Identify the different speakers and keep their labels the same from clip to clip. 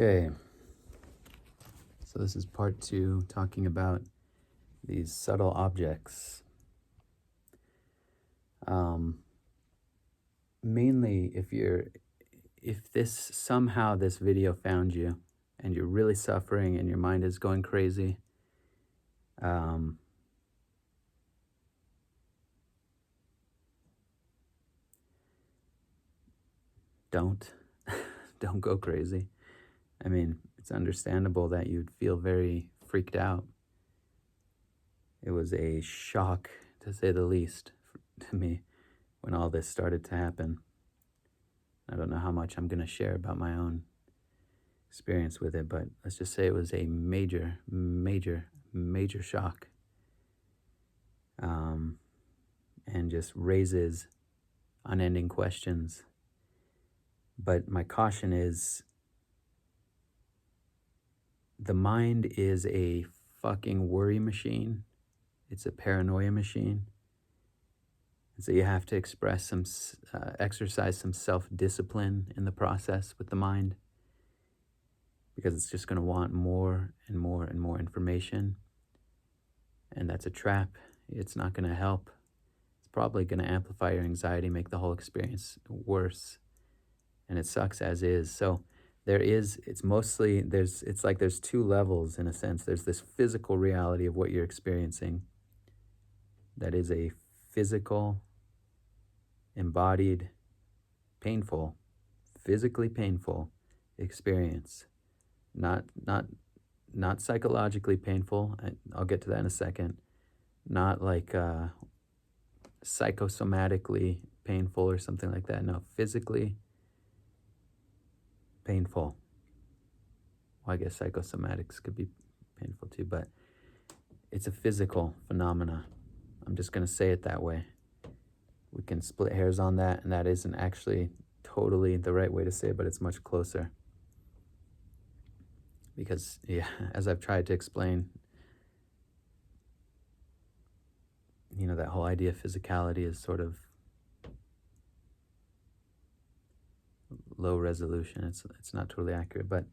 Speaker 1: Okay, so this is part 2, talking about these subtle objects. Mainly if somehow this video found you and you're really suffering and your mind is going crazy, um, don't don't go crazy. I mean, it's understandable that you'd feel very freaked out. It was a shock, to say the least, to me when all this started to happen. I don't know how much I'm going to share about my own experience with it, but let's just say it was a major, major, major shock, and just raises unending questions. But my caution is, the mind is a fucking worry machine. It's a paranoia machine. And so you have to exercise some self-discipline in the process with the mind, because it's just going to want more and more and more information. And that's a trap. It's not going to help. It's probably going to amplify your anxiety, make the whole experience worse. And it sucks as is. So it's like there's two levels in a sense. There's this physical reality of what you're experiencing. That is a physical, embodied, painful, physically painful experience. Not psychologically painful. I'll get to that in a second. Not like psychosomatically painful or something like that. No, physically painful. Well, I guess psychosomatics could be painful too, but it's a physical phenomena. I'm just going to say it that way. We can split hairs on that, and that isn't actually totally the right way to say it, but it's much closer. Because, yeah, as I've tried to explain, that whole idea of physicality is sort of low resolution. It's not totally accurate, but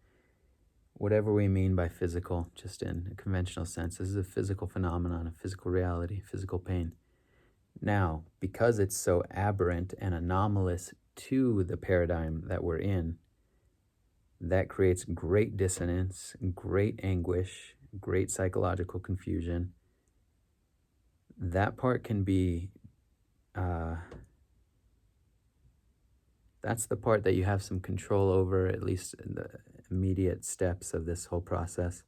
Speaker 1: whatever we mean by physical, just in a conventional sense, this is a physical phenomenon, a physical reality, physical pain. Now, because it's so aberrant and anomalous to the paradigm that we're in, that creates great dissonance, great anguish, great psychological confusion. That part can be, that's the part that you have some control over, at least in the immediate steps of this whole process.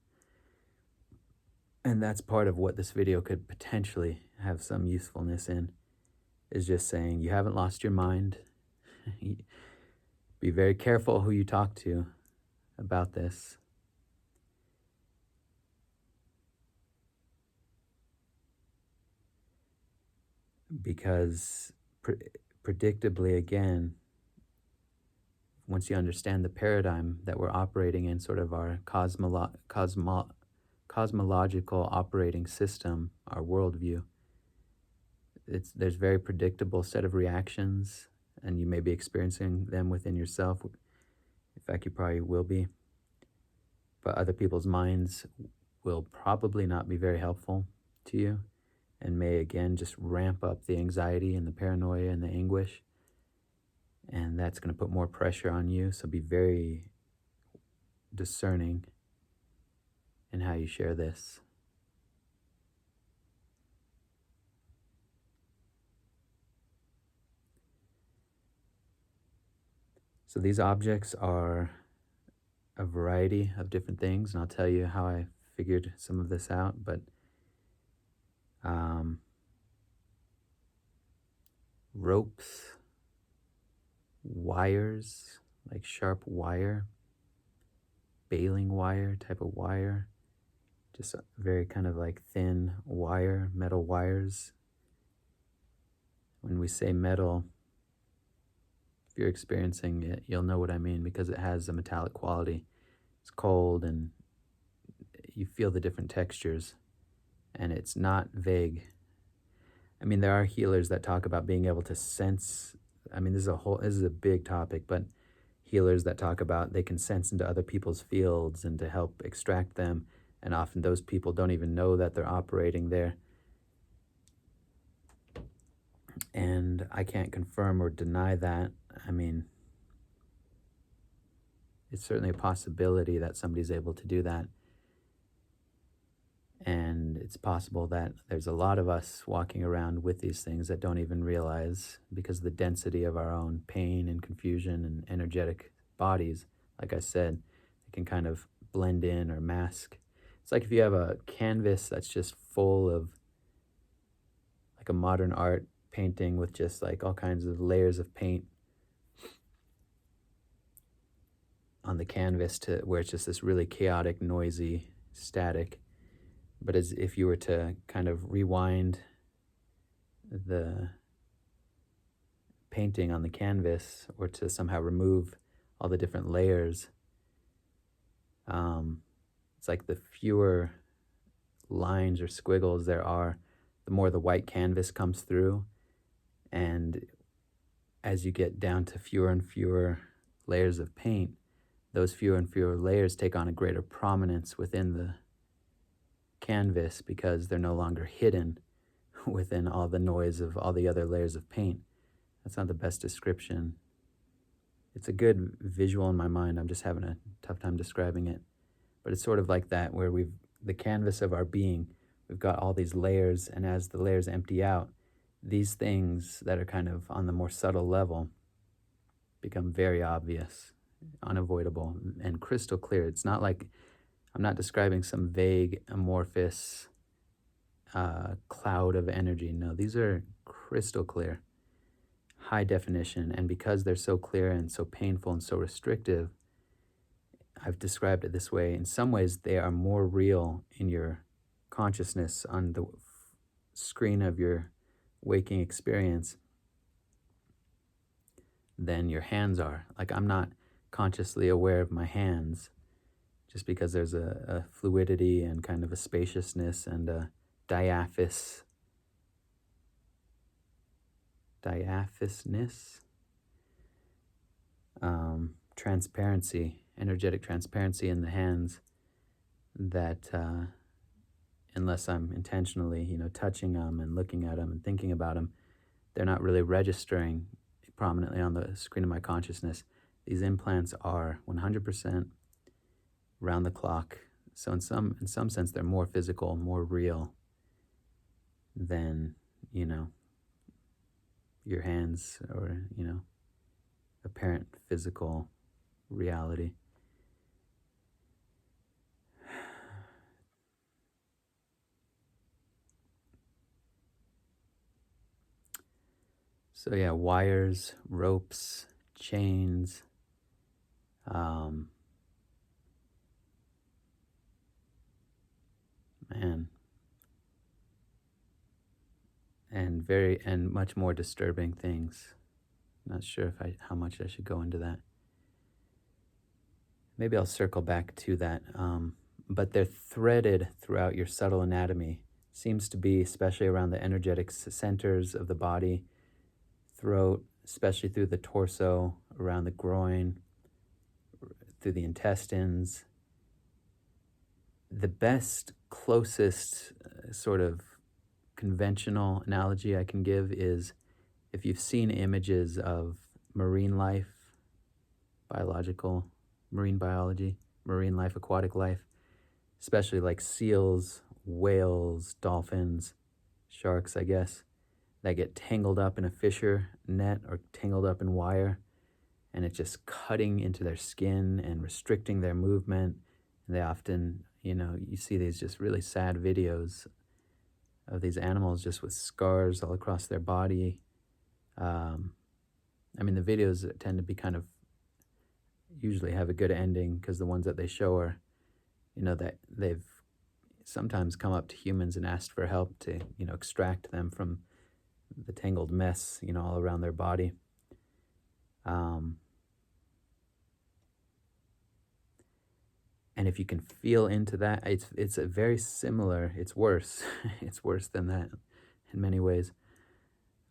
Speaker 1: And that's part of what this video could potentially have some usefulness in, is just saying you haven't lost your mind. Be very careful who you talk to about this. Because predictably, again, once you understand the paradigm that we're operating in, sort of our cosmological operating system, our worldview, there's very predictable set of reactions, and you may be experiencing them within yourself. In fact, you probably will be. But other people's minds will probably not be very helpful to you, and may again just ramp up the anxiety and the paranoia and the anguish. And that's going to put more pressure on you. So be very discerning in how you share this. So these objects are a variety of different things, and I'll tell you how I figured some of this out. But ropes, wires, like sharp wire, baling wire type of wire, just a very kind of like thin wire, metal wires. When we say metal, if you're experiencing it, you'll know what I mean, because it has a metallic quality. It's cold and you feel the different textures, and it's not vague. I mean, there are healers that talk about being able to sense. I mean, this is a big topic, but healers that talk about they can sense into other people's fields and to help extract them. And often those people don't even know that they're operating there. And I can't confirm or deny that. I mean, it's certainly a possibility that somebody's able to do that. And it's possible that there's a lot of us walking around with these things that don't even realize, because of the density of our own pain and confusion and energetic bodies. Like I said, it can kind of blend in or mask. It's like if you have a canvas that's just full of like a modern art painting with just like all kinds of layers of paint on the canvas, to where it's just this really chaotic, noisy, static. But as if you were to kind of rewind the painting on the canvas, or to somehow remove all the different layers, it's like the fewer lines or squiggles there are, the more the white canvas comes through. And as you get down to fewer and fewer layers of paint, those fewer and fewer layers take on a greater prominence within the canvas, because they're no longer hidden within all the noise of all the other layers of paint. That's not the best description. It's a good visual in my mind. I'm just having a tough time describing it. But it's sort of like that, where the canvas of our being, we've got all these layers, and as the layers empty out, these things that are kind of on the more subtle level become very obvious, unavoidable, and crystal clear. It's not like I'm not describing some vague, amorphous cloud of energy. No, these are crystal clear, high definition. And because they're so clear and so painful and so restrictive, I've described it this way. In some ways, they are more real in your consciousness on the screen of your waking experience than your hands are. Like, I'm not consciously aware of my hands, just because there's a fluidity and kind of a spaciousness and a diaphasousness, transparency, energetic transparency in the hands, that unless I'm intentionally, touching them and looking at them and thinking about them, they're not really registering prominently on the screen of my consciousness. These implants are 100% round the clock. So in some sense, they're more physical, more real than, your hands, or, apparent physical reality. So yeah, wires, ropes, chains, man, and much more disturbing things. Not sure how much I should go into that. Maybe I'll circle back to that. But they're threaded throughout your subtle anatomy. Seems to be, especially around the energetic centers of the body, throat, especially through the torso, around the groin, through the intestines. The best, closest sort of conventional analogy I can give is, if you've seen images of marine life, marine biology, marine life, aquatic life, especially like seals, whales, dolphins, sharks, I guess, that get tangled up in a fisher net or tangled up in wire, and it's just cutting into their skin and restricting their movement. And they often, you see these just really sad videos of these animals just with scars all across their body. The videos tend to be kind of, usually have a good ending, because the ones that they show are, that they've sometimes come up to humans and asked for help to, extract them from the tangled mess, all around their body. And if you can feel into that, it's a very similar, it's worse. It's worse than that in many ways.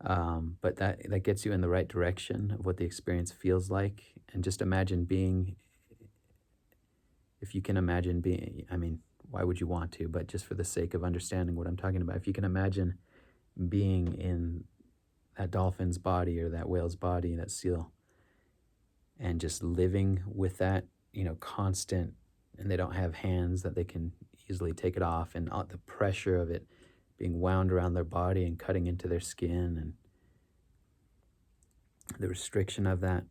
Speaker 1: But that gets you in the right direction of what the experience feels like. And just imagine being, if you can imagine being, I mean, why would you want to? But just for the sake of understanding what I'm talking about, if you can imagine being in that dolphin's body or that whale's body, that seal, and just living with that, constant, and they don't have hands that they can easily take it off, and the pressure of it being wound around their body and cutting into their skin, and the restriction of that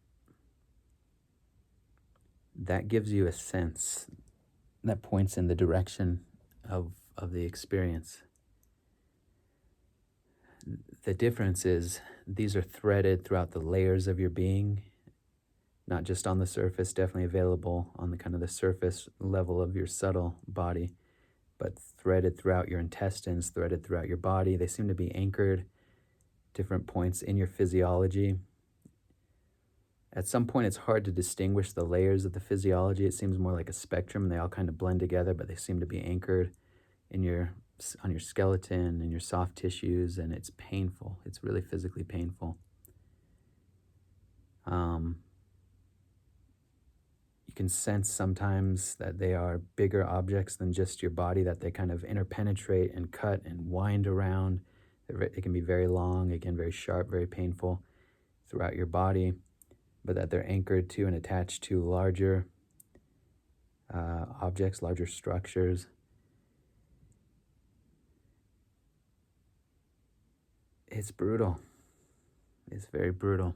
Speaker 1: gives you a sense that points in the direction of the experience. The difference is these are threaded throughout the layers of your being, not just on the surface, definitely available on the kind of the surface level of your subtle body, but threaded throughout your intestines, threaded throughout your body. They seem to be anchored different points in your physiology. At some point, it's hard to distinguish the layers of the physiology. It seems more like a spectrum, and they all kind of blend together, but they seem to be anchored on your skeleton and your soft tissues, and it's painful. It's really physically painful. You can sense sometimes that they are bigger objects than just your body, that they kind of interpenetrate and cut and wind around. It can be very long, again, very sharp, very painful throughout your body, but that they're anchored to and attached to larger objects, larger structures. It's brutal. It's very brutal.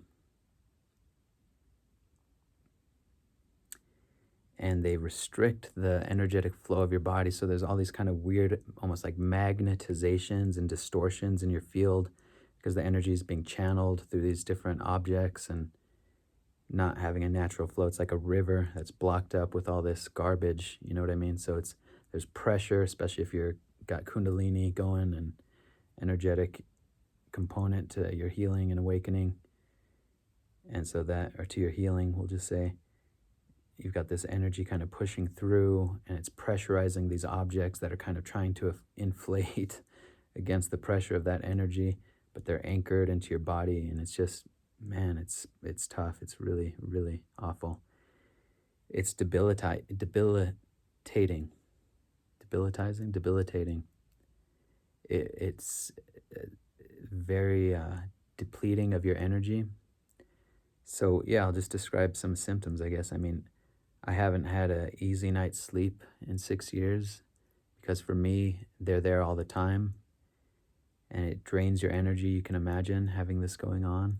Speaker 1: And they restrict the energetic flow of your body. So there's all these kind of weird, almost like magnetizations and distortions in your field because the energy is being channeled through these different objects and not having a natural flow. It's like a river that's blocked up with all this garbage. You know what I mean? So there's pressure, especially if you're got Kundalini going and energetic component to your healing and awakening. And so or to your healing, we'll just say, you've got this energy kind of pushing through, and it's pressurizing these objects that are kind of trying to inflate against the pressure of that energy, but they're anchored into your body, and it's just, man, it's tough. It's really, really awful. It's debilitating, debilitating. It's very depleting of your energy. So yeah, I'll just describe some symptoms, I guess. I mean, I haven't had an easy night's sleep in 6 years because for me, they're there all the time, and it drains your energy. You can imagine having this going on.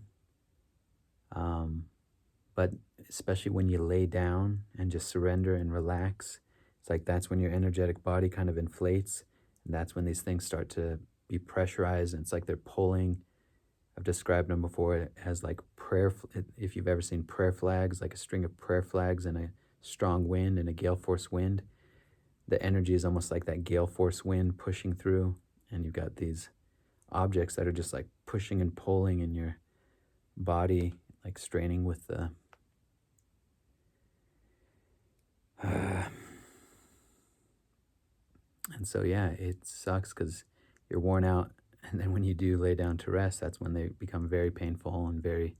Speaker 1: But especially when you lay down and just surrender and relax, it's like that's when your energetic body kind of inflates, and that's when these things start to be pressurized, and it's like they're pulling. I've described them before as like if you've ever seen prayer flags, like a string of prayer flags in a strong wind and a gale force wind. The energy is almost like that gale force wind pushing through, and you've got these objects that are just like pushing and pulling in your body, like straining with the and so yeah, it sucks because you're worn out, and then when you do lay down to rest, that's when they become very painful and very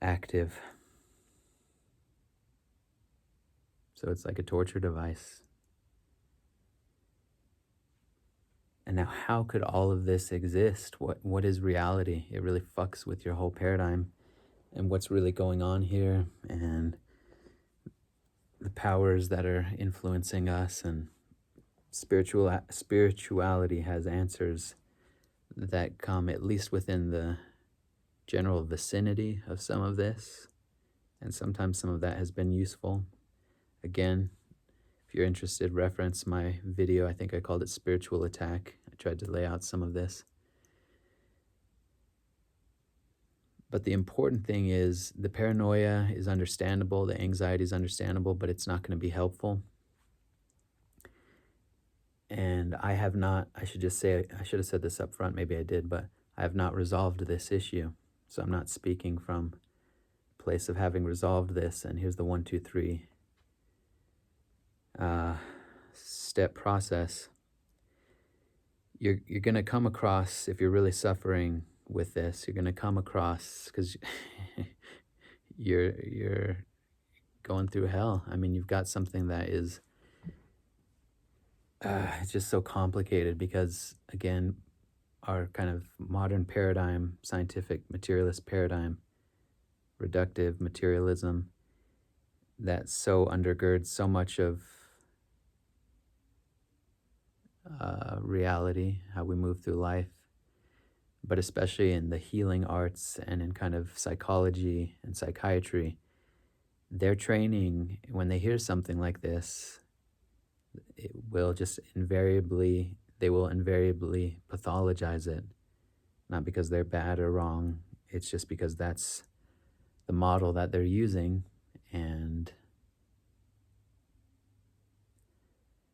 Speaker 1: active. So it's like a torture device. And now, how could all of this exist? What is reality? It really fucks with your whole paradigm and what's really going on here, and the powers that are influencing us. And spirituality has answers that come at least within the general vicinity of some of this, and sometimes some of that has been useful. Again, if you're interested, reference my video. I think I called it Spiritual Attack. I tried to lay out some of this. But the important thing is the paranoia is understandable, the anxiety is understandable, but it's not going to be helpful. And I should have said this up front, maybe I did, but I have not resolved this issue. So I'm not speaking from a place of having resolved this, and here's the 1, 2, 3 step process. you're going to come across, if you're really suffering with this, you're going to come across, because you're going through hell. I mean, you've got something that is it's just so complicated because, again, our kind of modern paradigm, scientific materialist paradigm, reductive materialism, that so undergirds so much of reality, how we move through life, but especially in the healing arts and in kind of psychology and psychiatry, their training, when they hear something like this, it will just invariably, they will invariably pathologize it, not because they're bad or wrong. It's just because that's the model that they're using. And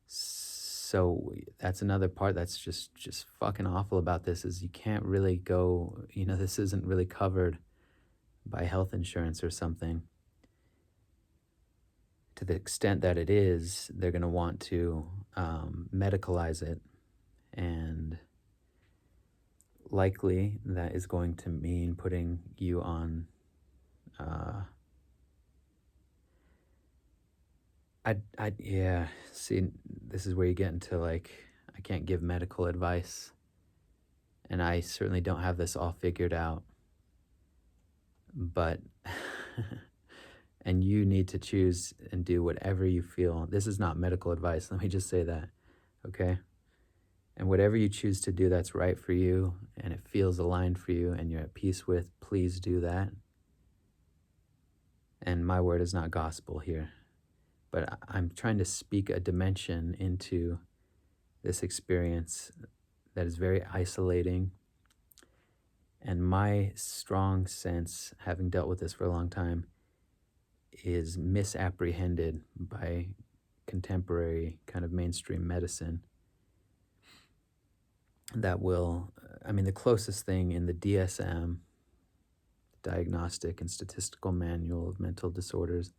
Speaker 1: so that's another part that's just fucking awful about this, is you can't really go, this isn't really covered by health insurance or something. To the extent that it is, they're going to want to medicalize it, and likely that is going to mean putting you on yeah, see, this is where you get into, like, I can't give medical advice, and I certainly don't have this all figured out, but and you need to choose and do whatever you feel. This is not medical advice, let me just say that, okay? And whatever you choose to do that's right for you and it feels aligned for you and you're at peace with, please do that. And my word is not gospel here, but I'm trying to speak a dimension into this experience that is very isolating. And my strong sense, having dealt with this for a long time, is misapprehended by contemporary kind of mainstream medicine. That will, the closest thing in the DSM, Diagnostic and Statistical Manual of Mental Disorders,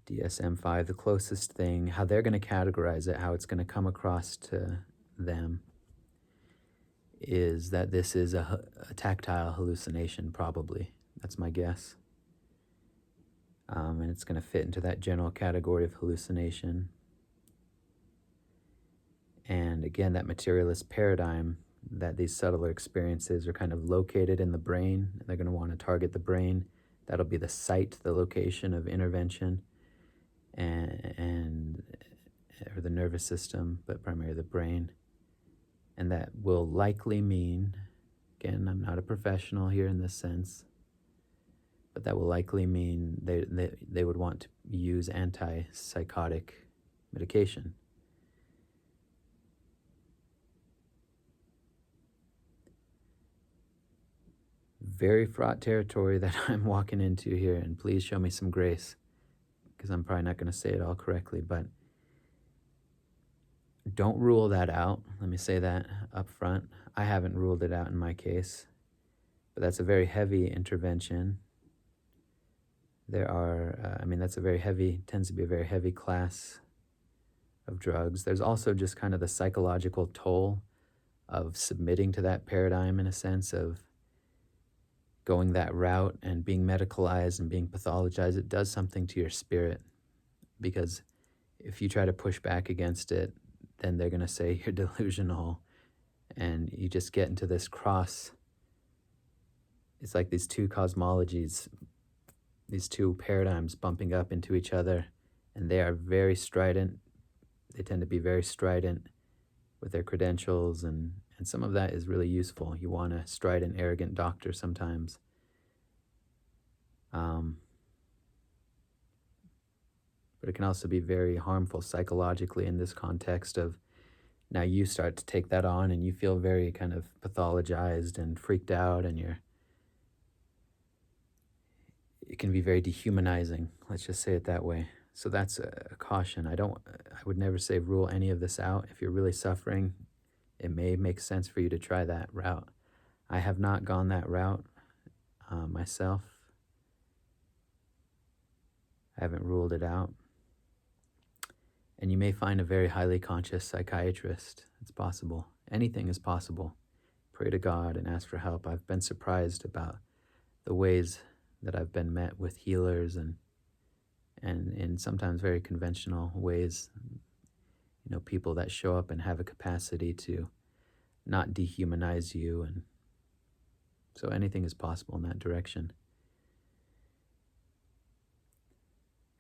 Speaker 1: DSM-5, the closest thing, how they're going to categorize it, how it's going to come across to them, is that this is a tactile hallucination, probably. That's my guess. And it's going to fit into that general category of hallucination. And again, that materialist paradigm, that these subtler experiences are kind of located in the brain. They're going to want to target the brain. That'll be the site, the location of intervention, and or the nervous system, but primarily the brain. And that will likely mean, again, I'm not a professional here in this sense, but that will likely mean they would want to use antipsychotic medication. Very fraught territory that I'm walking into here, and please show me some grace, because I'm probably not going to say it all correctly, but don't rule that out. Let me say that up front. I haven't ruled it out in my case, but that's a very heavy intervention. There are, that's a very heavy, tends to be a very heavy class of drugs. There's also just kind of the psychological toll of submitting to that paradigm, in a sense of going that route and being medicalized and being pathologized. It does something to your spirit, because if you try to push back against it, then they're going to say you're delusional, and you just get into this cross. It's like these two cosmologies, these two paradigms bumping up into each other, and they are very strident. They tend to be very strident with their credentials, and some of that is really useful. You want a strident, arrogant doctor sometimes. But it can also be very harmful psychologically in this context of, now you start to take that on and you feel very kind of pathologized and freaked out, and it can be very dehumanizing, let's just say it that way. So that's a caution. I would never say rule any of this out. If you're really suffering, it may make sense for you to try that route. I have not gone that route myself. I haven't ruled it out. And you may find a very highly conscious psychiatrist. It's possible. Anything is possible. Pray to God and ask for help. I've been surprised about the ways that I've been met with healers and in sometimes very conventional ways, people that show up and have a capacity to not dehumanize you. And so anything is possible in that direction.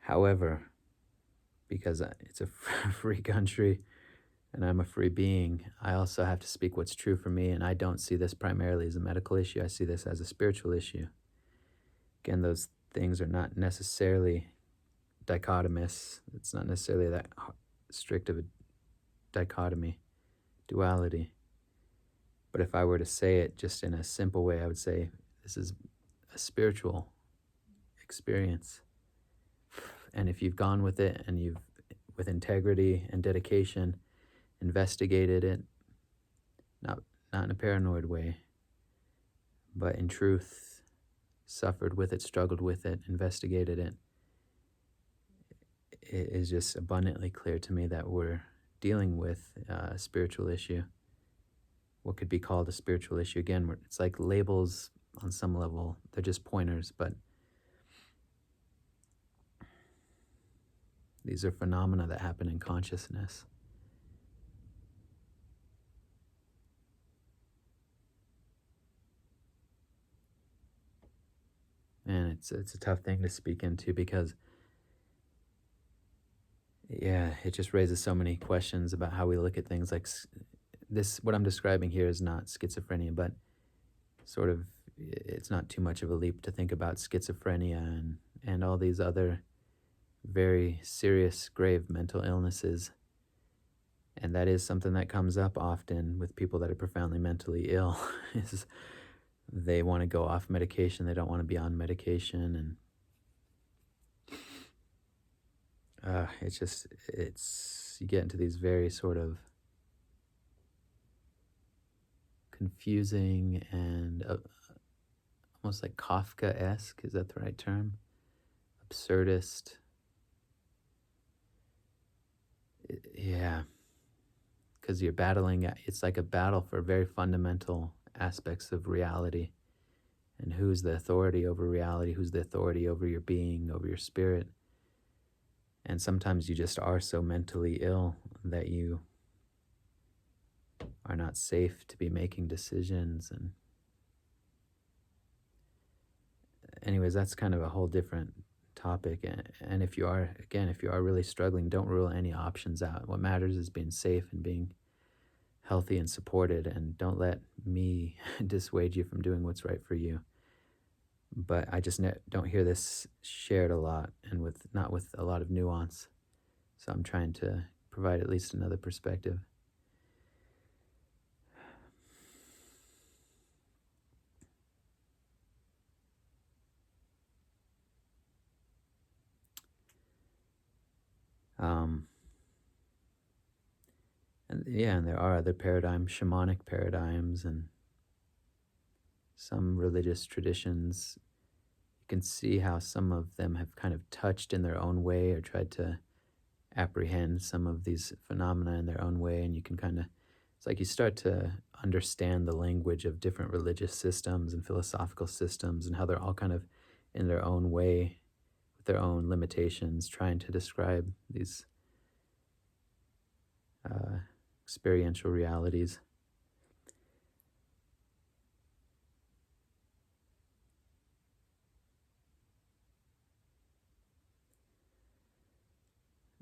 Speaker 1: However, because it's a free country and I'm a free being, I also have to speak what's true for me. And I don't see this primarily as a medical issue. I see this as a spiritual issue. Again, those things are not necessarily dichotomous. It's not necessarily that strict of a dichotomy, duality. But if I were to say it just in a simple way, I would say this is a spiritual experience. And if you've gone with it and you've, with integrity and dedication, investigated it, not in a paranoid way, but in truth, suffered with it, struggled with it, investigated it, it is just abundantly clear to me that we're dealing with a spiritual issue. What could be called a spiritual issue. Again, it's like labels on some level. They're just pointers, but these are phenomena that happen in consciousness. And it's a tough thing to speak into because, yeah, it just raises so many questions about how we look at things like this. What I'm describing here is not schizophrenia, but sort of, it's not too much of a leap to think about schizophrenia and all these other very serious, grave mental illnesses. And that is something that comes up often with people that are profoundly mentally ill is they want to go off medication. They don't want to be on medication. And you get into these very sort of confusing and almost like Kafka-esque, is that the right term? Absurdist. Yeah. Because you're battling, it's like a battle for very fundamental aspects of reality. And who's the authority over reality? Who's the authority over your being, over your spirit? And sometimes you just are so mentally ill that you are not safe to be making decisions. And anyways, that's kind of a whole different topic. And if you are really struggling, don't rule any options out. What matters is being safe and being healthy and supported, and don't let me dissuade you from doing what's right for you. But I just don't hear this shared a lot, and not with a lot of nuance. So I'm trying to provide at least another perspective. And there are other paradigms, shamanic paradigms, and some religious traditions. You can see how some of them have kind of touched in their own way or tried to apprehend some of these phenomena in their own way. And you can it's like you start to understand the language of different religious systems and philosophical systems and how they're all kind of in their own way, with their own limitations, trying to describe these experiential realities.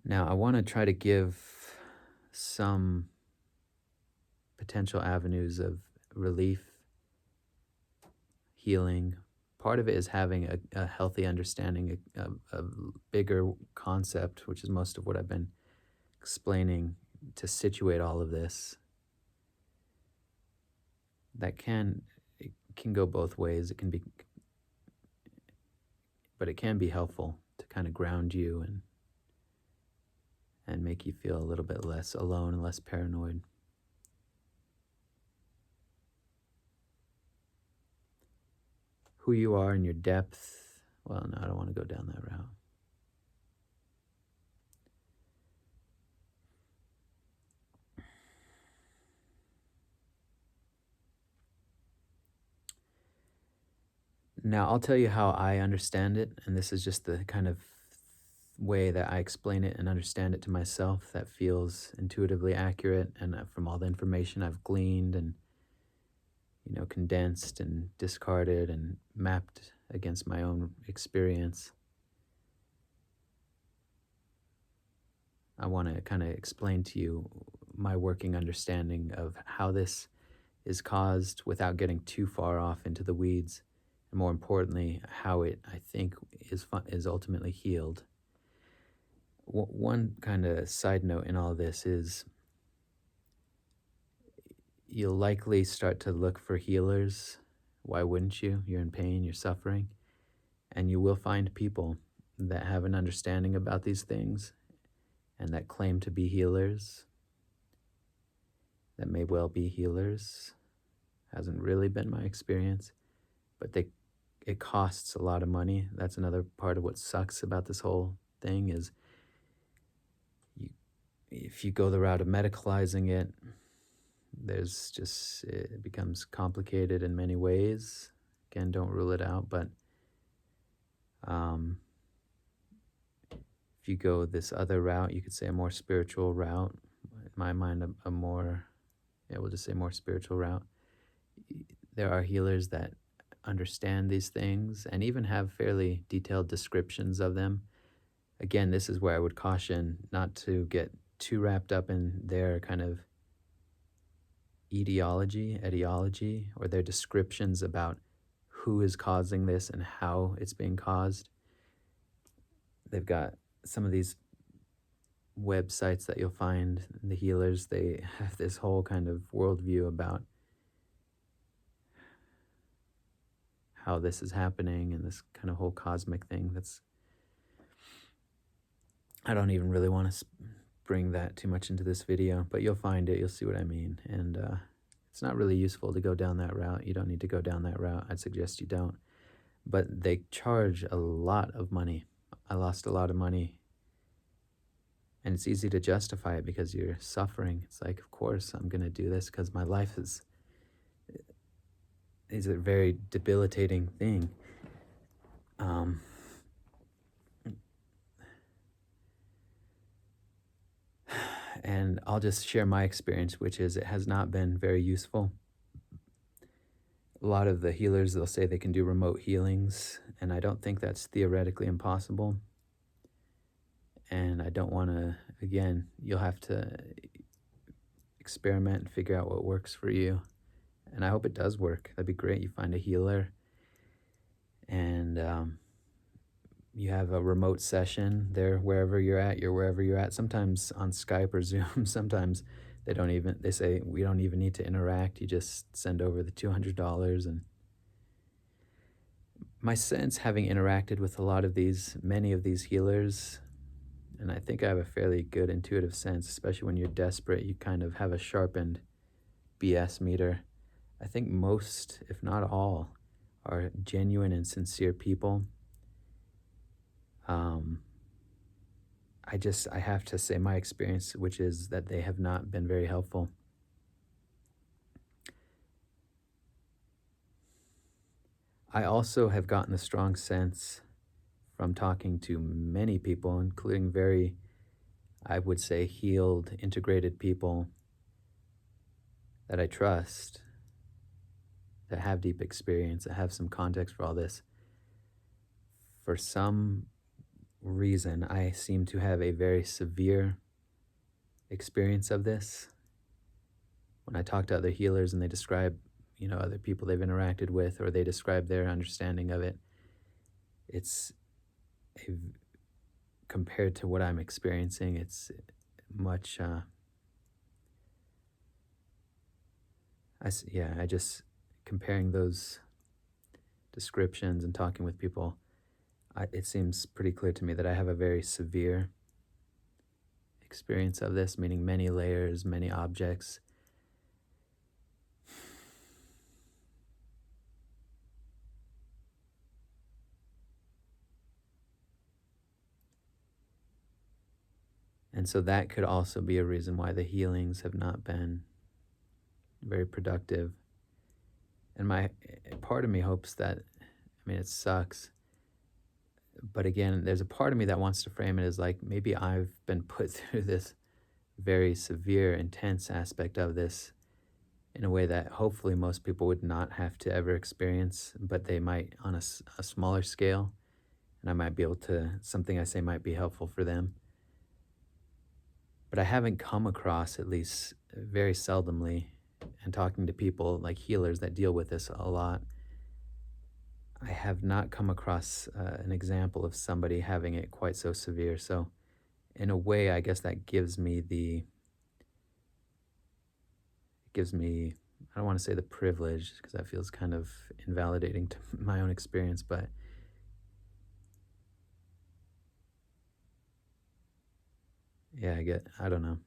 Speaker 1: Now, I want to try to give some potential avenues of relief, healing. Part of it is having a healthy understanding of a bigger concept, which is most of what I've been explaining, to situate all of this. It can go both ways. But it can be helpful to kind of ground you and make you feel a little bit less alone and less paranoid. Who you are in your depth. Well, no, I don't want to go down that route. Now, I'll tell you how I understand it, and this is just the kind of way that I explain it and understand it to myself that feels intuitively accurate, and from all the information I've gleaned and condensed and discarded and mapped against my own experience. I want to kind of explain to you my working understanding of how this is caused without getting too far off into the weeds, and more importantly, how it, I think, is ultimately healed. One kind of side note in all this is you'll likely start to look for healers. Why wouldn't you? You're in pain, you're suffering, and you will find people that have an understanding about these things and that claim to be healers, that may well be healers. Hasn't really been my experience, but it costs a lot of money. That's another part of what sucks about this whole thing is if you go the route of medicalizing it, it becomes complicated in many ways. Again, don't rule it out, but if you go this other route, you could say a more spiritual route. In my mind, a more, we'll just say more spiritual route. There are healers that understand these things and even have fairly detailed descriptions of them. Again, this is where I would caution not to get too wrapped up in their kind of etiology, or their descriptions about who is causing this and how it's being caused. They've got some of these websites that you'll find, the healers, they have this whole kind of worldview about how this is happening and this kind of whole cosmic thing I don't even really want to bring that too much into this video, but you'll find it, you'll see what I mean. And it's not really useful to go down that route. You don't need to go down that route. I'd suggest you don't. But they charge a lot of money. I lost a lot of money. And it's easy to justify it because you're suffering. It's like, of course, I'm going to do this because my life is a very debilitating thing. And I'll just share my experience, which is it has not been very useful. A lot of the healers, they'll say they can do remote healings, and I don't think that's theoretically impossible. And I don't want to, again, you'll have to experiment and figure out what works for you. And I hope it does work. That'd be great. You find a healer and you have a remote session. They're wherever you're at, you're wherever you're at. Sometimes on Skype or Zoom, sometimes they say, we don't even need to interact. You just send over the $200. And my sense, having interacted with many of these healers, and I think I have a fairly good intuitive sense, especially when you're desperate, you kind of have a sharpened BS meter. I think most, if not all, are genuine and sincere people. I have to say my experience, which is that they have not been very helpful. I also have gotten a strong sense from talking to many people, including very, I would say, healed, integrated people that I trust, that have deep experience, that have some context for all this. For some reason, I seem to have a very severe experience of this. When I talk to other healers and they describe, other people they've interacted with, or they describe their understanding of it, compared to what I'm experiencing, it's much, comparing those descriptions and talking with people, it seems pretty clear to me that I have a very severe experience of this, meaning many layers, many objects. And so that could also be a reason why the healings have not been very productive. And part of me hopes that I mean, it sucks. But again, there's a part of me that wants to frame it as like maybe I've been put through this very severe, intense aspect of this in a way that hopefully most people would not have to ever experience, but they might on a smaller scale. And I might be able to, something I say might be helpful for them. But I haven't come across, at least very seldomly, and talking to people like healers that deal with this a lot, I have not come across an example of somebody having it quite so severe. So, in a way, I guess that gives me, I don't want to say the privilege because that feels kind of invalidating to my own experience, but yeah, I don't know.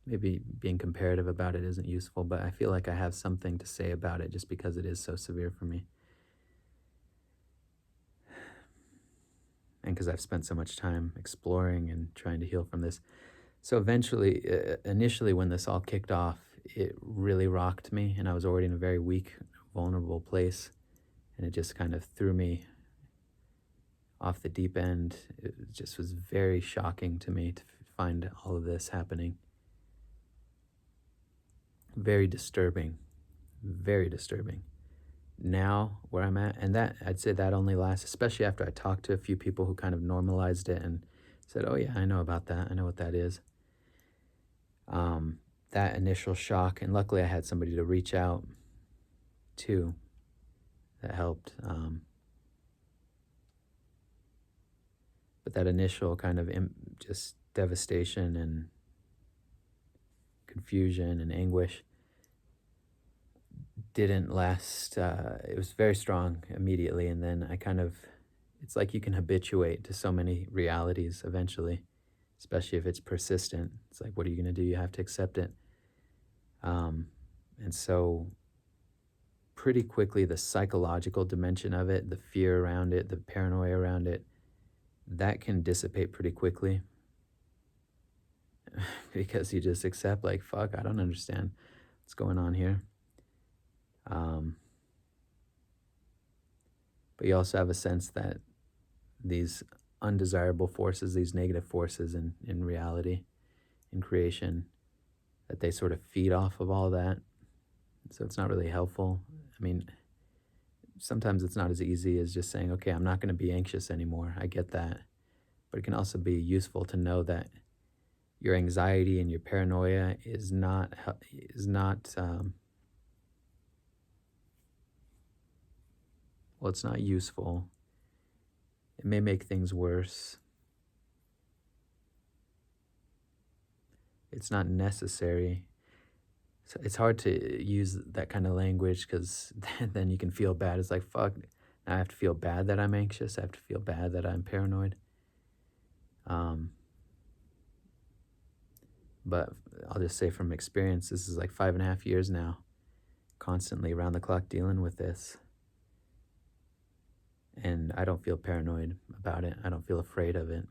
Speaker 1: Maybe being comparative about it isn't useful, but I feel like I have something to say about it just because it is so severe for me. And because I've spent so much time exploring and trying to heal from this. So eventually, initially, when this all kicked off, it really rocked me, and I was already in a very weak, vulnerable place, and it just kind of threw me off the deep end. It just was very shocking to me to find all of this happening. Very disturbing, very disturbing. Now, where I'm at, and that I'd say that only lasts, especially after I talked to a few people who kind of normalized it and said, "Oh yeah, I know about that. I know what that is." Um, that initial shock, and luckily I had somebody to reach out to that helped. But that initial kind of just devastation and confusion and anguish didn't last. It was very strong immediately, and then I kind of, it's like you can habituate to so many realities eventually, especially if it's persistent. It's like, what are you going to do? You have to accept it. And so, pretty quickly, the psychological dimension of it, the fear around it, the paranoia around it, that can dissipate pretty quickly because you just accept, like, fuck, I don't understand what's going on here. But you also have a sense that these undesirable forces, these negative forces in reality, in creation, that they sort of feed off of all that. So it's not really helpful. I mean, sometimes it's not as easy as just saying, okay, I'm not going to be anxious anymore. I get that. But it can also be useful to know that your anxiety and your paranoia is not well, it's not useful. It may make things worse. It's not necessary. So it's hard to use that kind of language because then you can feel bad. It's like, fuck, now I have to feel bad that I'm anxious. I have to feel bad that I'm paranoid. But I'll just say from experience, this is like 5.5 years now, constantly around the clock dealing with this. And I don't feel paranoid about it. I don't feel afraid of it.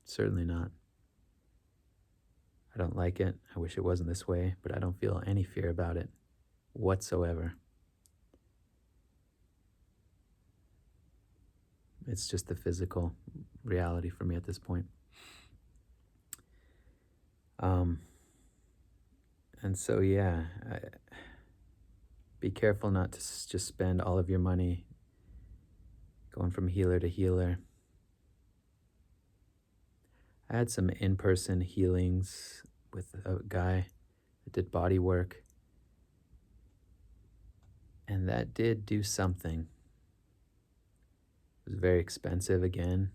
Speaker 1: Certainly not. I don't like it. I wish it wasn't this way, but I don't feel any fear about it whatsoever. It's just the physical reality for me at this point. And so, yeah, be careful not to just spend all of your money going from healer to healer. I had some in-person healings with a guy that did body work, and that did do something. It was very expensive again.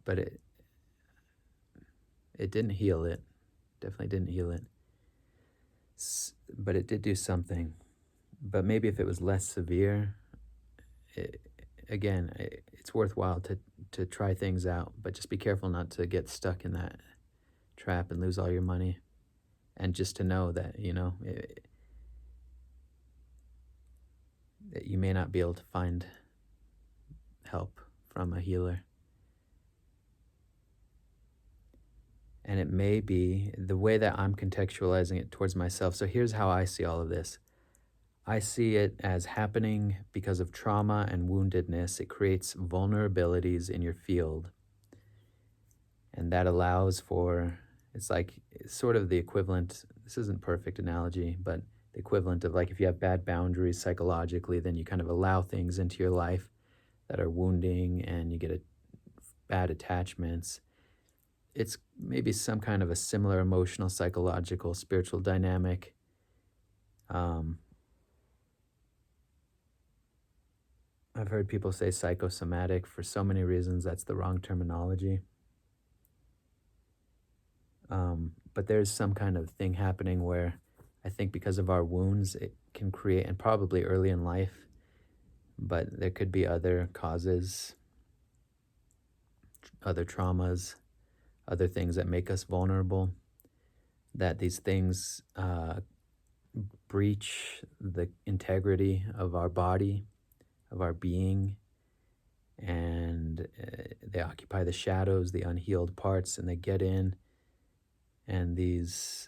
Speaker 1: But it didn't heal it. Definitely didn't heal it. But it did do something. But maybe if it was less severe, it's worthwhile to try things out. But just be careful not to get stuck in that trap and lose all your money. And just to know that, that you may not be able to find help from a healer. And it may be the way that I'm contextualizing it towards myself. So here's how I see all of this. I see it as happening because of trauma and woundedness. It creates vulnerabilities in your field. And that allows for, it's like it's sort of the equivalent, this isn't perfect analogy, but the equivalent of like if you have bad boundaries psychologically, then you kind of allow things into your life that are wounding and you get bad attachments. It's maybe some kind of a similar emotional, psychological, spiritual dynamic. I've heard people say psychosomatic. For so many reasons, that's the wrong terminology. But there's some kind of thing happening where I think because of our wounds, it can create, and probably early in life, but there could be other causes, other traumas, other things that make us vulnerable, that these things breach the integrity of our body, of our being, and they occupy the shadows, the unhealed parts, and they get in, and these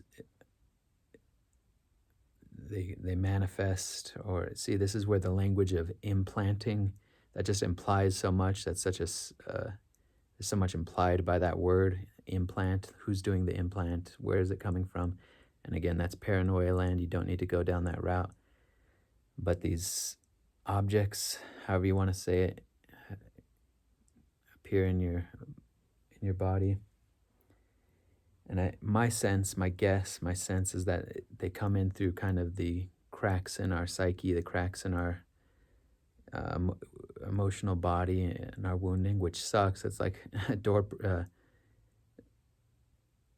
Speaker 1: they manifest. Or see, this is where the language of implanting, that just implies so much. That's such a there's so much implied by that word implant. Who's doing the implant? Where is it coming from? And again, that's paranoia land. You don't need to go down that route. But these objects, however you want to say it, appear in your body. And my sense, my guess, my sense is that they come in through kind of the cracks in our psyche, the cracks in our emotional body and our wounding, which sucks. It's like a door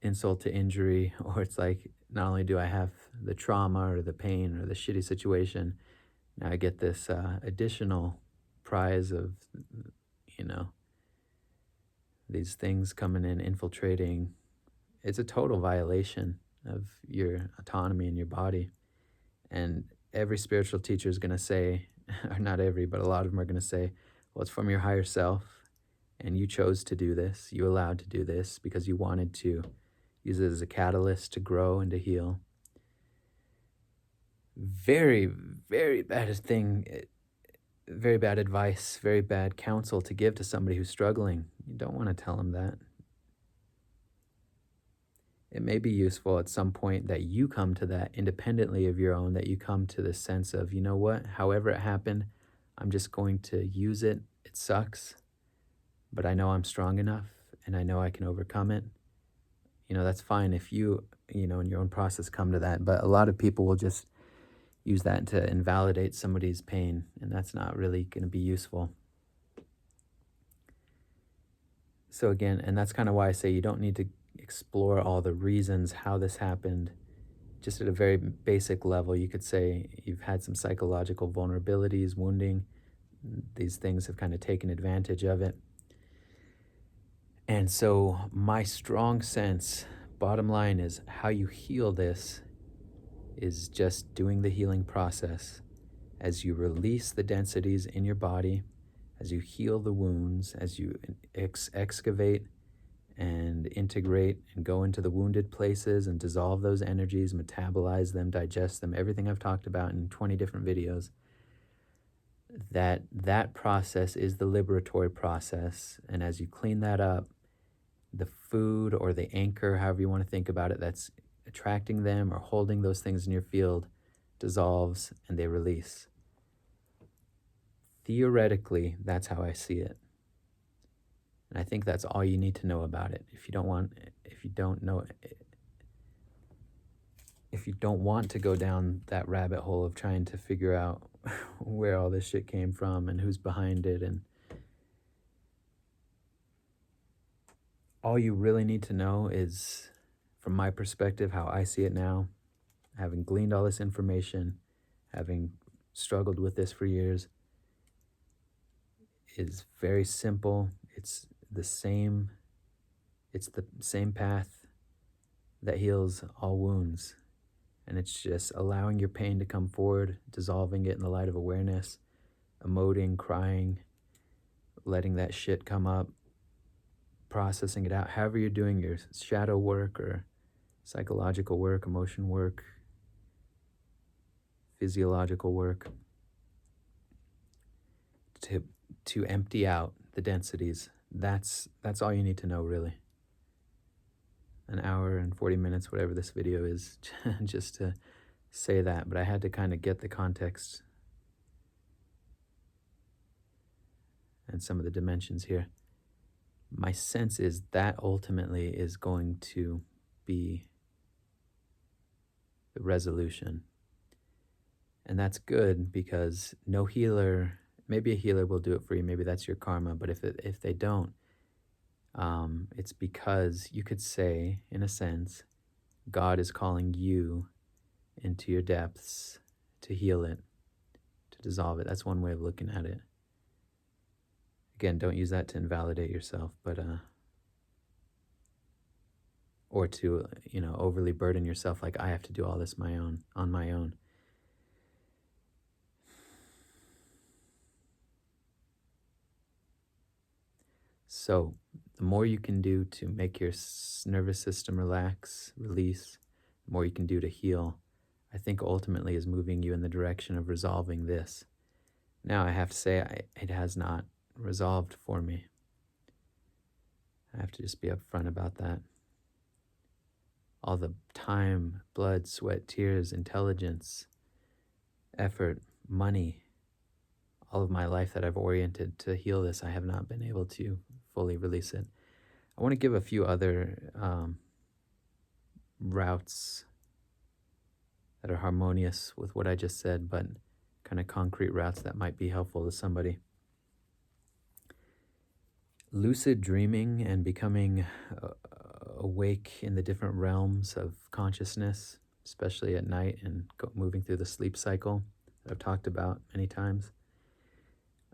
Speaker 1: insult to injury, or it's like not only do I have the trauma or the pain or the shitty situation, now I get this additional prize of, you know, these things coming in, infiltrating. It's a total violation of your autonomy in your body. And every spiritual teacher is going to say, or not every, but a lot of them are going to say, well, it's from your higher self, and you chose to do this. You allowed to do this because you wanted to use it as a catalyst to grow and to heal. Very, very bad thing, very bad advice, very bad counsel to give to somebody who's struggling. You don't want to tell them that. It may be useful at some point that you come to that independently of your own, that you come to the sense of, you know what, however it happened, I'm just going to use it. It sucks, but I know I'm strong enough and I know I can overcome it. You know, that's fine if you in your own process come to that. But a lot of people will just use that to invalidate somebody's pain, and that's not really going to be useful. So again, and that's kind of why I say you don't need to explore all the reasons how this happened. Just at a very basic level, you could say you've had some psychological vulnerabilities, wounding. These things have kind of taken advantage of it. And so my strong sense, bottom line, is how you heal this is just doing the healing process. As you release the densities in your body, as you heal the wounds, as you excavate and integrate and go into the wounded places and dissolve those energies, metabolize them, digest them, everything I've talked about in 20 different videos, that process is the liberatory process. And as you clean that up, the food or the anchor, however you want to think about it, that's attracting them or holding those things in your field dissolves and they release. Theoretically, that's how I see it. And I think that's all you need to know about it. If you don't want to go down that rabbit hole of trying to figure out where all this shit came from and who's behind it, and all you really need to know is, from my perspective, how I see it now, having gleaned all this information, having struggled with this for years, is very simple. It's the same path that heals all wounds. And it's just allowing your pain to come forward, dissolving it in the light of awareness, emoting, crying, letting that shit come up, processing it out, however you're doing your shadow work or psychological work, emotion work, physiological work, to empty out the densities. That's all you need to know, really. An hour and 40 minutes, whatever this video is, just to say that. But I had to kind of get the context and some of the dimensions here. My sense is that ultimately is going to be the resolution. And that's good, because no healer, maybe a healer will do it for you, maybe that's your karma, but if they don't, it's because you could say, in a sense, God is calling you into your depths to heal it, to dissolve it. That's one way of looking at it. Again, don't use that to invalidate yourself, but or to, overly burden yourself like I have to do all this on my own. So the more you can do to make your nervous system relax, release, the more you can do to heal, I think ultimately is moving you in the direction of resolving this. Now, I have to say, it has not resolved for me. I have to just be upfront about that. All the time, blood, sweat, tears, intelligence, effort, money, all of my life that I've oriented to heal this, I have not been able to fully release it. I want to give a few other routes that are harmonious with what I just said, but kind of concrete routes that might be helpful to somebody. Lucid dreaming and becoming awake in the different realms of consciousness, especially at night and moving through the sleep cycle that I've talked about many times,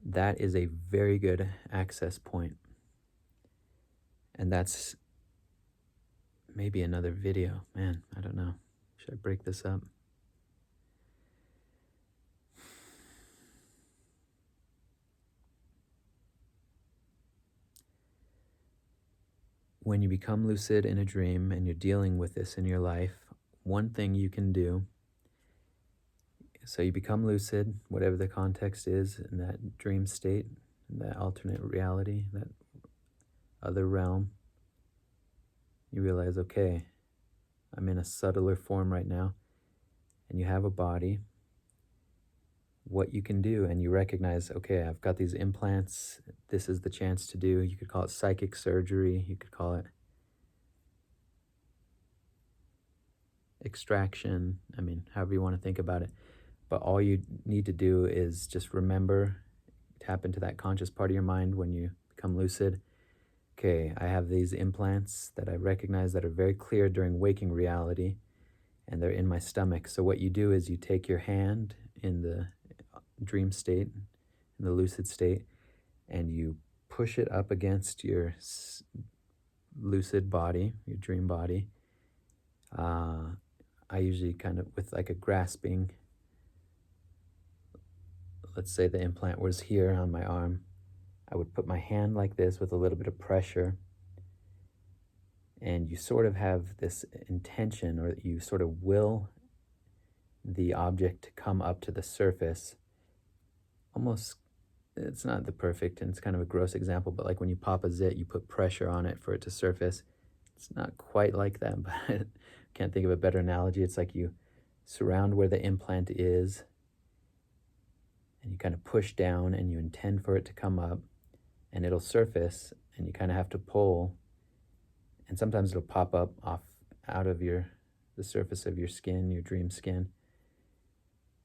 Speaker 1: that is a very good access point. And that's maybe another video. Man, I don't know. Should I break this up? When you become lucid in a dream and you're dealing with this in your life, one thing you can do, so you become lucid, whatever the context is, in that dream state, in that alternate reality, that other realm, you realize, okay, I'm in a subtler form right now, and you have a body. What you can do, and you recognize, okay, I've got these implants, this is the chance to do, you could call it psychic surgery, you could call it extraction, however you want to think about it. But all you need to do is just remember, tap into that conscious part of your mind when you become lucid. Okay, I have these implants that I recognize that are very clear during waking reality, and they're in my stomach. So what you do is you take your hand in the dream state, in the lucid state, and you push it up against your lucid body, your dream body. I usually kind of with like a grasping, let's say the implant was here on my arm, I would put my hand like this with a little bit of pressure, and you sort of have this intention, or you sort of will the object to come up to the surface. Almost, it's not the perfect, and it's kind of a gross example, but like when you pop a zit, you put pressure on it for it to surface. It's not quite like that, but I can't think of a better analogy. It's like you surround where the implant is, and you kind of push down, and you intend for it to come up, and it'll surface, and you kind of have to pull, and sometimes it'll pop up out of the surface of your skin, your dream skin,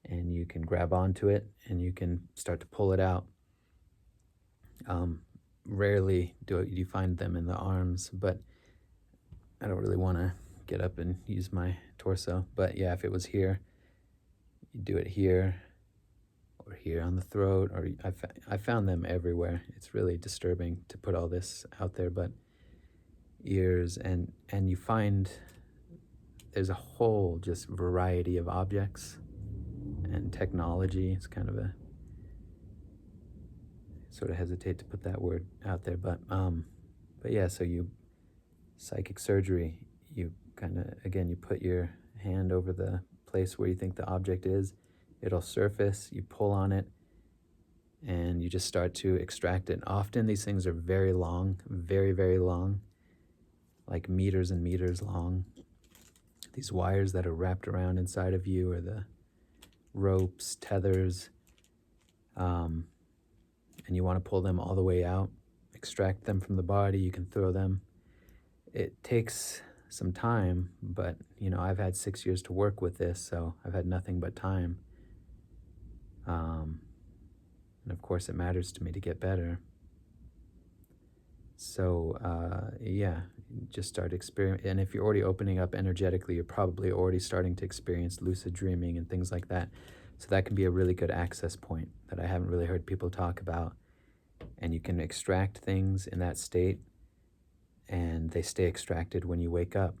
Speaker 1: and you can grab onto it, and you can start to pull it out. Rarely do you find them in the arms, but I don't really want to get up and use my torso. But yeah, if it was here, you do it here, or here on the throat, or I found them everywhere. It's really disturbing to put all this out there, but ears, and you find there's a whole just variety of objects and technology. It's kind of a, sort of hesitate to put that word out there, but But yeah, so you, psychic surgery, you kind of, again, you put your hand over the place where you think the object is, it'll surface, you pull on it, and you just start to extract it. Often these things are very long, very, very long, like meters and meters long. These wires that are wrapped around inside of you, or the ropes, tethers, and you want to pull them all the way out, extract them from the body. You can throw them. It takes some time, but I've had 6 years to work with this, so I've had nothing but time. And of course, it matters to me to get better. So yeah, just start experience. And if you're already opening up energetically, you're probably already starting to experience lucid dreaming and things like that. So that can be a really good access point that I haven't really heard people talk about. And you can extract things in that state, and they stay extracted when you wake up.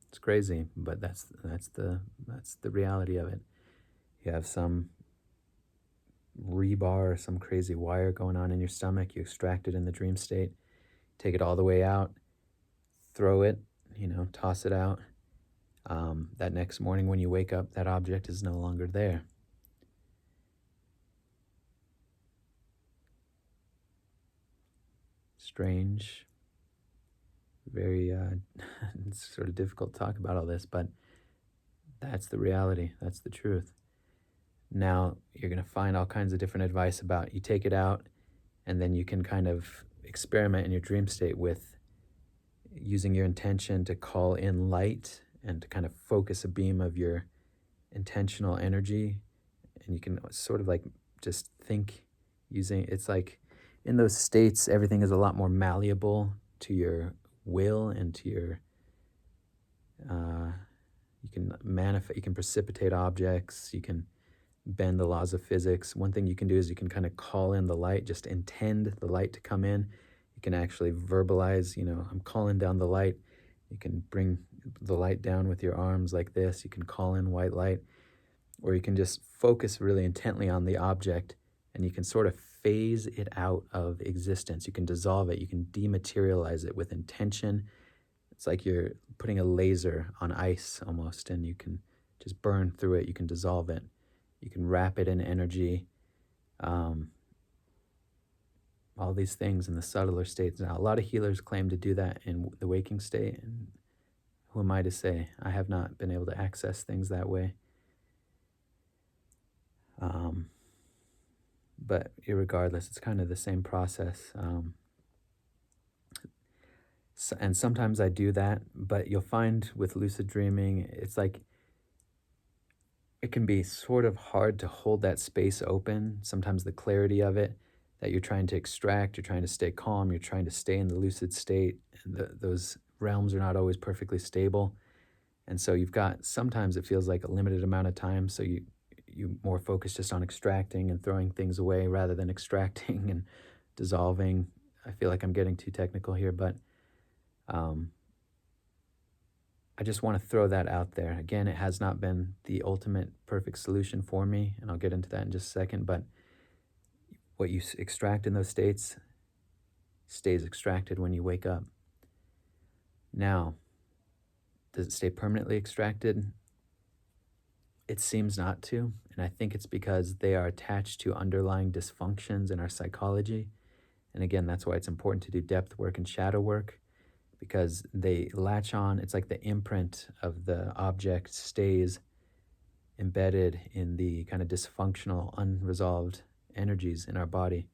Speaker 1: It's crazy, but that's the reality of it. You have some rebar or some crazy wire going on in your stomach. You extract it in the dream state, take it all the way out, throw it, toss it out. That next morning when you wake up, that object is no longer there. Strange. Very, it's sort of difficult to talk about all this, but that's the reality. That's the truth. Now, you're going to find all kinds of different advice about you take it out, and then you can kind of experiment in your dream state with using your intention to call in light and to kind of focus a beam of your intentional energy. And you can sort of like just think using, it's like in those states, everything is a lot more malleable to your will and to your, you can manifest, you can precipitate objects, you can bend the laws of physics. One thing you can do is you can kind of call in the light, just intend the light to come in. You can actually verbalize, I'm calling down the light. You can bring the light down with your arms like this. You can call in white light, or you can just focus really intently on the object, and you can sort of phase it out of existence. You can dissolve it. You can dematerialize it with intention. It's like you're putting a laser on ice almost, and you can just burn through it. You can dissolve it. You can wrap it in energy. All these things in the subtler states. Now, a lot of healers claim to do that in the waking state, and who am I to say? I have not been able to access things that way. But irregardless, it's kind of the same process. And sometimes I do that, but you'll find with lucid dreaming, it's like it can be sort of hard to hold that space open. Sometimes the clarity of it that you're trying to extract, you're trying to stay calm, you're trying to stay in the lucid state, and those realms are not always perfectly stable. And so you've got, sometimes it feels like a limited amount of time, so you more focus just on extracting and throwing things away rather than extracting and dissolving. I feel like I'm getting too technical here, but I just want to throw that out there. Again, it has not been the ultimate perfect solution for me, and I'll get into that in just a second, but what you extract in those states stays extracted when you wake up. Now, does it stay permanently extracted? It seems not to, and I think it's because they are attached to underlying dysfunctions in our psychology. And again, that's why it's important to do depth work and shadow work, because they latch on. It's like the imprint of the object stays embedded in the kind of dysfunctional, unresolved energies in our body.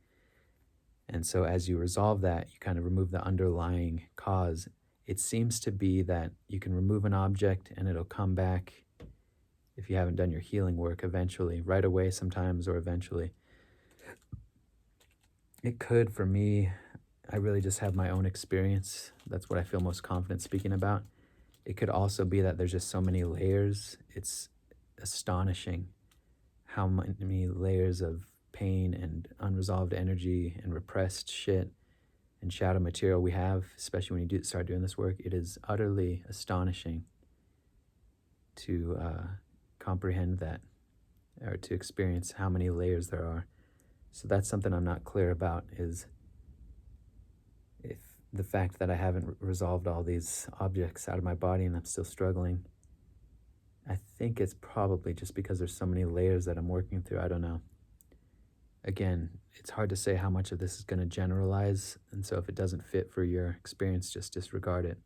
Speaker 1: And so as you resolve that, you kind of remove the underlying cause. It seems to be that you can remove an object and it'll come back if you haven't done your healing work eventually, right away sometimes, or eventually. It could, for me, I really just have my own experience. That's what I feel most confident speaking about. It could also be that there's just so many layers. It's astonishing how many layers of pain and unresolved energy and repressed shit and shadow material we have, especially when you start doing this work. It is utterly astonishing to comprehend that, or to experience how many layers there are. So that's something I'm not clear about, is if the fact that I haven't resolved all these objects out of my body and I'm still struggling. I think it's probably just because there's so many layers that I'm working through. I don't know. Again, it's hard to say how much of this is going to generalize, and so if it doesn't fit for your experience, just disregard it.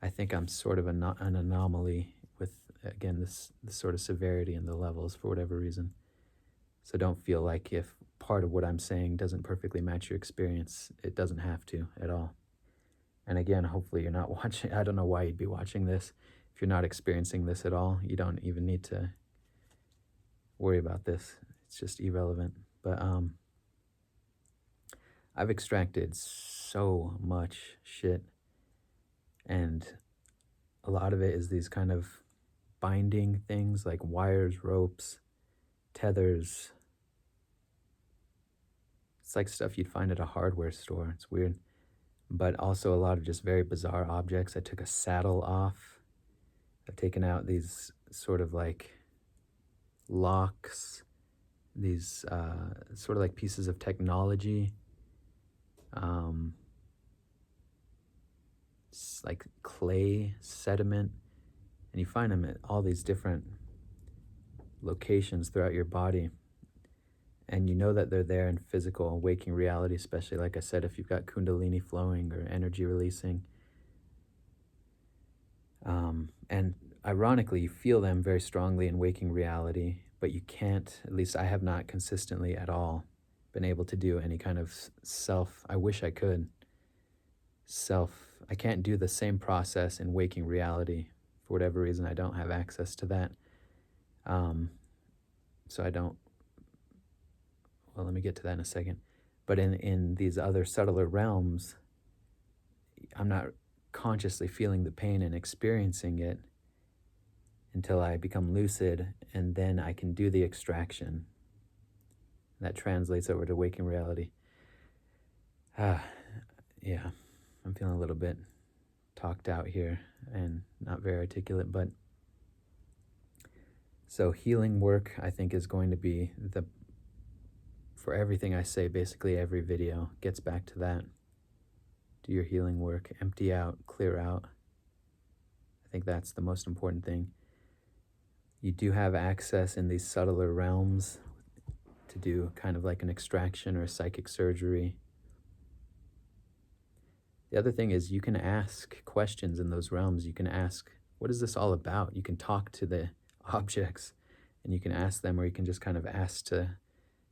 Speaker 1: I think I'm sort of an anomaly with, again, this sort of severity in the levels for whatever reason. So don't feel like if part of what I'm saying doesn't perfectly match your experience, it doesn't have to at all. And again, hopefully you're not watching. I don't know why you'd be watching this. If you're not experiencing this at all, you don't even need to worry about this. It's just irrelevant. But I've extracted so much shit, and a lot of it is these kind of binding things like wires, ropes, tethers. It's like stuff you'd find at a hardware store. It's weird. But also a lot of just very bizarre objects. I took a saddle off. I've taken out these sort of like locks, these sort of like pieces of technology. It's like clay, sediment, and you find them at all these different locations throughout your body. And you know that they're there in physical waking reality, especially, like I said, if you've got kundalini flowing or energy releasing. And ironically, you feel them very strongly in waking reality, but you can't, at least I have not consistently at all been able to do any kind of I wish I could, I can't do the same process in waking reality. For whatever reason, I don't have access to that. So I don't, well, let me get to that in a second. But in these other subtler realms, I'm not consciously feeling the pain and experiencing it until I become lucid, and then I can do the extraction. That translates over to waking reality. Yeah, I'm feeling a little bit talked out here and not very articulate, but so healing work, I think, is going to be for everything I say, basically every video gets back to that. Do your healing work, empty out, clear out. I think that's the most important thing. You do have access in these subtler realms to do kind of like an extraction or a psychic surgery. The other thing is you can ask questions in those realms. You can ask, what is this all about? You can talk to the objects and you can ask them, or you can just kind of ask to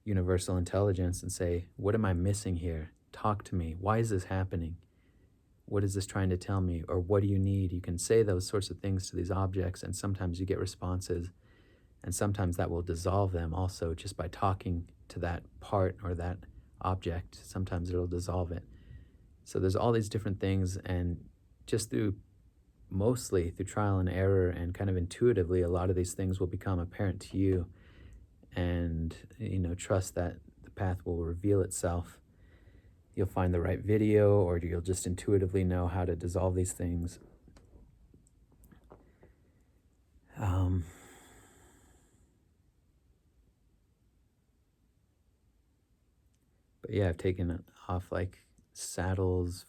Speaker 1: universal intelligence and say, what am I missing here? Talk to me. Why is this happening? What is this trying to tell me? Or what do you need? You can say those sorts of things to these objects, and sometimes you get responses, and sometimes that will dissolve them also just by talking to that part or that object. Sometimes it'll dissolve it. So there's all these different things, and just mostly through trial and error and kind of intuitively, a lot of these things will become apparent to you, and trust that the path will reveal itself. You'll find the right video, or you'll just intuitively know how to dissolve these things. But yeah, I've taken off like saddles,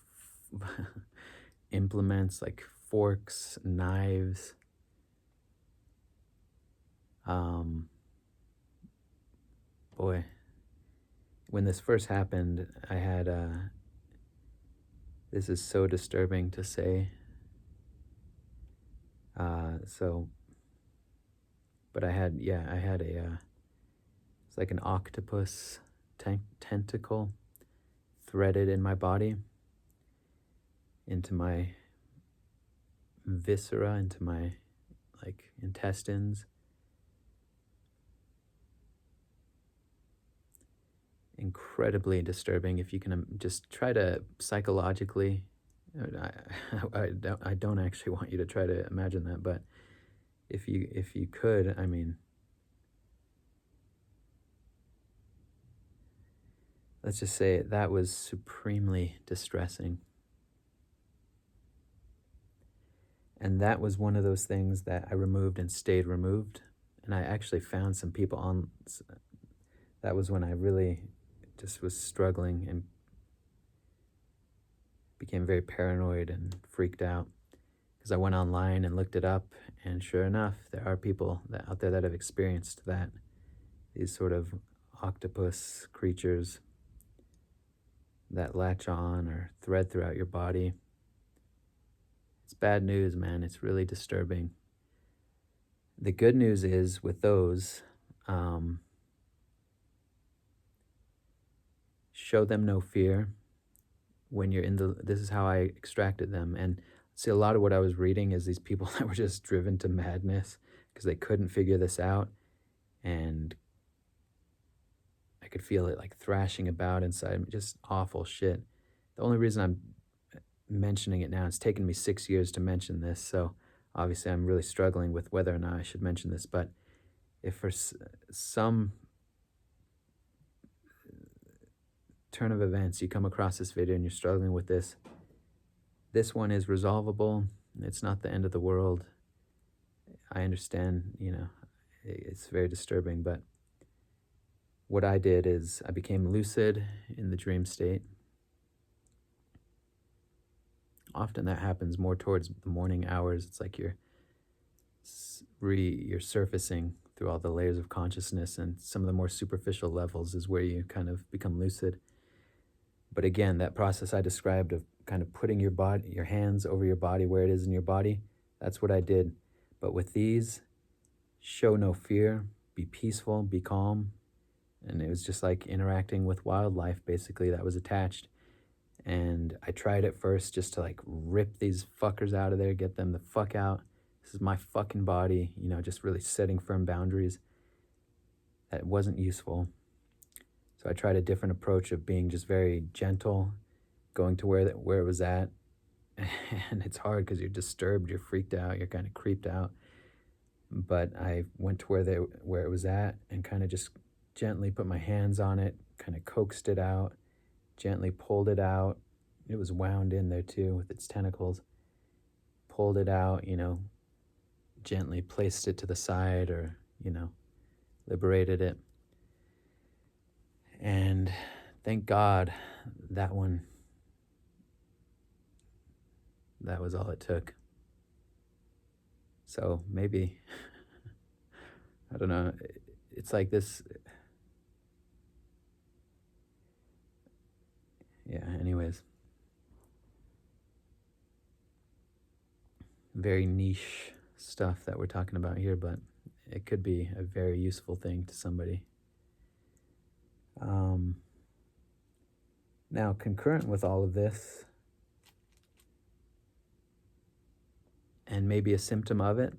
Speaker 1: implements like forks, knives. Boy, when this first happened, I had this is so disturbing to say. But I had it's like an octopus tentacle threaded in my body into my viscera, into my like intestines. Incredibly disturbing. If you can just try to psychologically, I don't actually want you to try to imagine that, but if you could, I mean, let's just say that was supremely distressing. And that was one of those things that I removed and stayed removed. And I actually found some people on, that was when I really just was struggling and became very paranoid and freaked out because I went online and looked it up, and sure enough, there are people out there that have experienced that. These sort of octopus creatures that latch on or thread throughout your body. It's bad news, man. It's really disturbing. The good news is with those, show them no fear when you're in the, this is how I extracted them. And see, a lot of what I was reading is these people that were just driven to madness because they couldn't figure this out. And I could feel it like thrashing about inside me, just awful shit. The only reason I'm mentioning it now, it's taken me 6 years to mention this, so obviously I'm really struggling with whether or not I should mention this, but if for some turn of events you come across this video and you're struggling with this one is resolvable. It's not the end of the world. I understand, it's very disturbing, but what I did is I became lucid in the dream state. Often that happens more towards the morning hours. It's like you're surfacing through all the layers of consciousness, and some of the more superficial levels is where you kind of become lucid. But again, that process I described of kind of putting your hands over your body where it is in your body, that's what I did. But with these, show no fear, be peaceful, be calm. And it was just like interacting with wildlife, basically, that was attached. And I tried at first just to like rip these fuckers out of there, get them the fuck out. This is my fucking body, just really setting firm boundaries. That wasn't useful. So I tried a different approach of being just very gentle, going to where it was at. And it's hard because you're disturbed, you're freaked out, you're kind of creeped out. But I went to where it was at and kind of just gently put my hands on it, kind of coaxed it out, gently pulled it out. It was wound in there too with its tentacles. Pulled it out, gently placed it to the side or, liberated it. And thank God that was all it took. So maybe, I don't know, it's like this. Yeah, anyways. Very niche stuff that we're talking about here, but it could be a very useful thing to somebody. Now, concurrent with all of this, and maybe a symptom of it,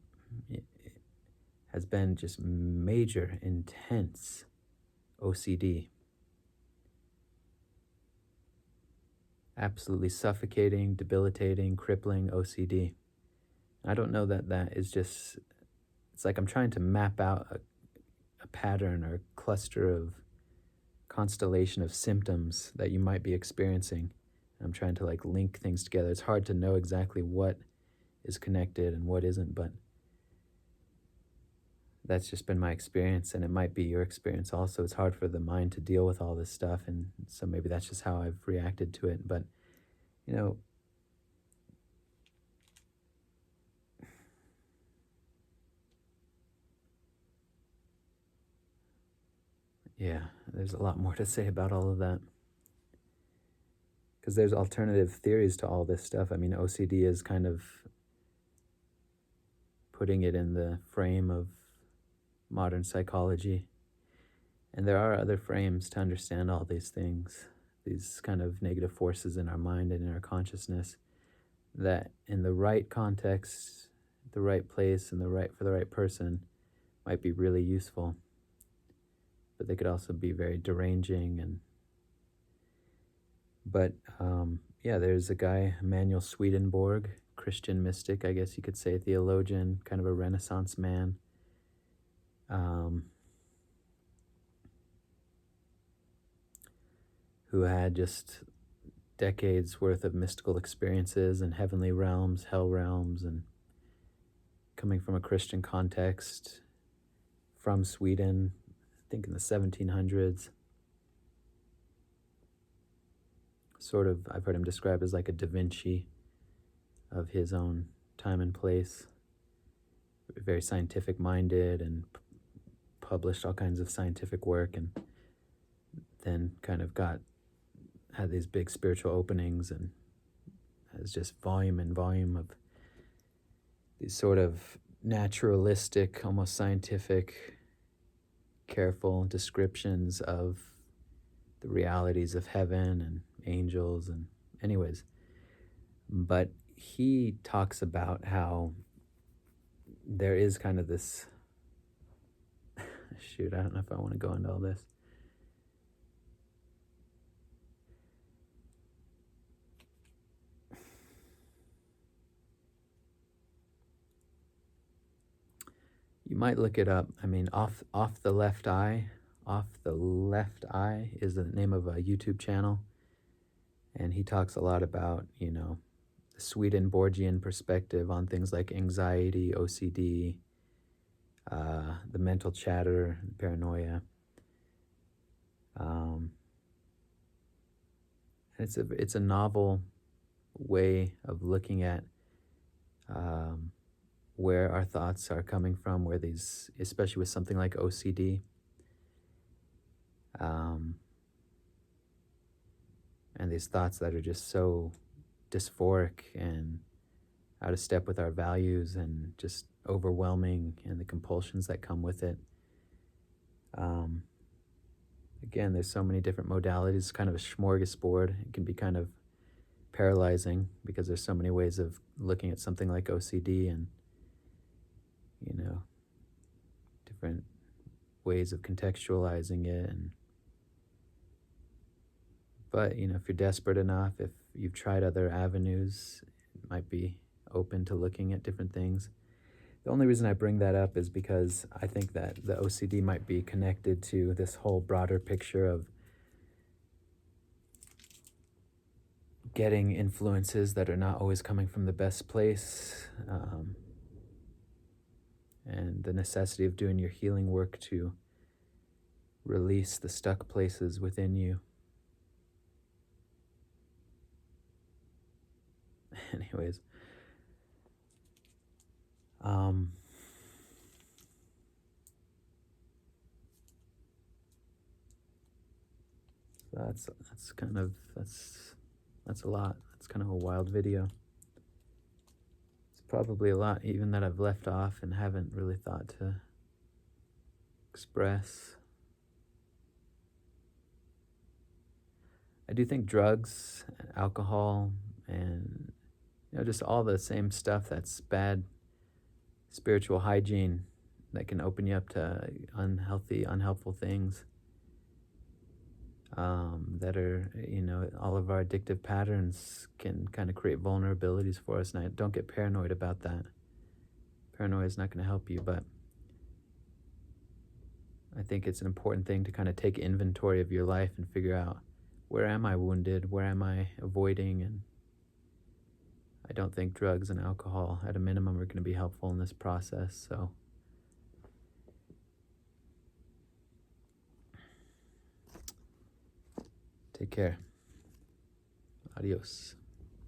Speaker 1: has been just major, intense OCD. Absolutely suffocating, debilitating, crippling OCD. I don't know that is just, it's like I'm trying to map out a pattern or a cluster of constellation of symptoms that you might be experiencing. I'm trying to like link things together. It's hard to know exactly what is connected and what isn't, but that's just been my experience, and it might be your experience also. It's hard for the mind to deal with all this stuff, and so maybe that's just how I've reacted to it. But, yeah, there's a lot more to say about all of that. Because there's alternative theories to all this stuff. I mean, OCD is kind of putting it in the frame of modern psychology. And there are other frames to understand all these things, these kind of negative forces in our mind and in our consciousness, that in the right context, the right place, and for the right person might be really useful. But they could also be very deranging. But there's a guy, Emanuel Swedenborg, Christian mystic, I guess you could say, theologian, kind of a Renaissance man. Who had just decades worth of mystical experiences in heavenly realms, hell realms, and coming from a Christian context from Sweden, I think in the 1700s. sort of, I've heard him described as like a Da Vinci of his own time and place. Very scientific minded and published all kinds of scientific work, and then kind of had these big spiritual openings, and has just volume and volume of these sort of naturalistic, almost scientific, careful descriptions of the realities of heaven and angels. And anyways, but he talks about how there is kind of this shoot, I don't know if I want to go into all this. You might look it up. I mean, off the left eye. Off the Left Eye is the name of a YouTube channel, and he talks a lot about, you know, the Swedenborgian perspective on things like anxiety, OCD, the mental chatter, paranoia. It's a novel way of looking at where our thoughts are coming from, where these, especially with something like OCD, and these thoughts that are just so dysphoric and out of step with our values and just overwhelming, and the compulsions that come with it. Again, there's so many different modalities. It's kind of a smorgasbord. It can be kind of paralyzing because there's so many ways of looking at something like OCD, and, you know, different ways of contextualizing it. But, you know, if you're desperate enough, if you've tried other avenues, it might be open to looking at different things. The only reason I bring that up is because I think that the OCD might be connected to this whole broader picture of getting influences that are not always coming from the best place, and the necessity of doing your healing work to release the stuck places within you. Anyways, that's a lot. It's kind of a wild video. It's probably a lot even that I've left off and haven't really thought to express. I do think drugs, alcohol, and, you know, just all the same stuff that's bad spiritual hygiene that can open you up to unhealthy, unhelpful things, that are, you know, all of our addictive patterns can kind of create vulnerabilities for us. And I don't get paranoid about that. Paranoia is not going to help you, but I think it's an important thing to kind of take inventory of your life and figure out, where am I wounded? Where am I avoiding? And I don't think drugs and alcohol, at a minimum, are going to be helpful in this process. So take care. Adios.